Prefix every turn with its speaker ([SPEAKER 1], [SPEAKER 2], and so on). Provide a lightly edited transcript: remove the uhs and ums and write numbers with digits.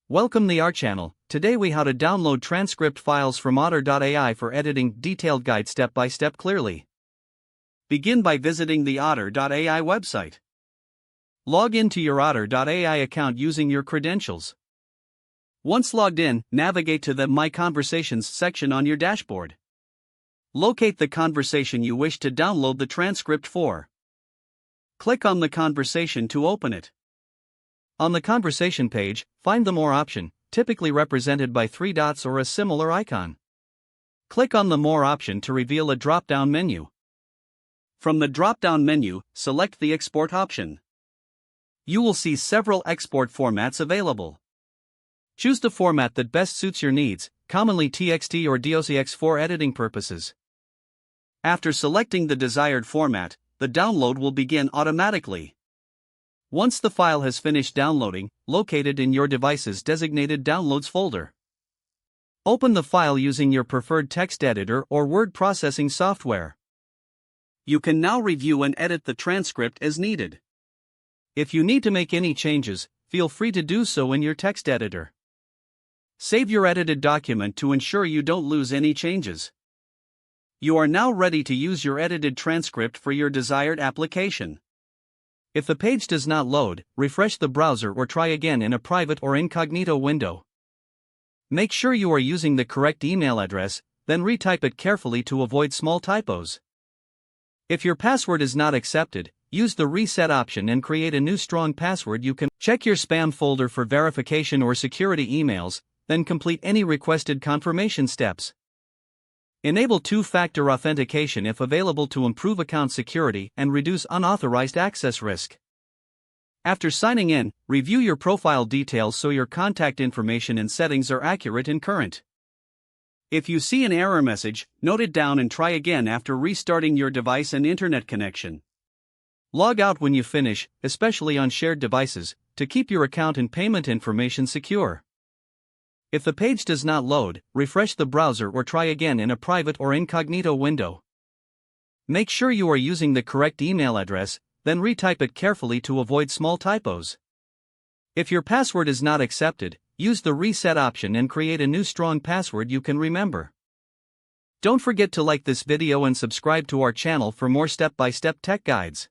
[SPEAKER 1] Welcome to our channel. Today we how to download transcript files from Otter.ai for editing. Detailed guide step by step clearly. Begin by visiting the Otter.ai website. Log into your Otter.ai account using your credentials. Once logged in, navigate to the My Conversations section on your dashboard. Locate the conversation you wish to download the transcript for. Click on the conversation to open it. On the conversation page, find the More option, typically represented by 3 dots or a similar icon. Click on the More option to reveal a drop-down menu. From the drop-down menu, select the Export option. You will see several export formats available. Choose the format that best suits your needs, commonly TXT or DOCX for editing purposes. After selecting the desired format, the download will begin automatically. Once the file has finished downloading, locate it in your device's designated Downloads folder. Open the file using your preferred text editor or word processing software. You can now review and edit the transcript as needed. If you need to make any changes, feel free to do so in your text editor. Save your edited document to ensure you don't lose any changes. You are now ready to use your edited transcript for your desired application. If the page does not load, refresh the browser or try again in a private or incognito window. Make sure you are using the correct email address, then retype it carefully to avoid small typos. If your password is not accepted, use the Reset option and create a new strong password. You can check your spam folder for verification or security emails, then complete any requested confirmation steps. Enable two-factor authentication if available to improve account security and reduce unauthorized access risk. After signing in, review your profile details so your contact information and settings are accurate and current. If you see an error message, note it down and try again after restarting your device and internet connection. Log out when you finish, especially on shared devices, to keep your account and payment information secure. If the page does not load, refresh the browser or try again in a private or incognito window. Make sure you are using the correct email address, then retype it carefully to avoid small typos. If your password is not accepted, use the Reset option and create a new strong password you can remember. Don't forget to like this video and subscribe to our channel for more step-by-step tech guides.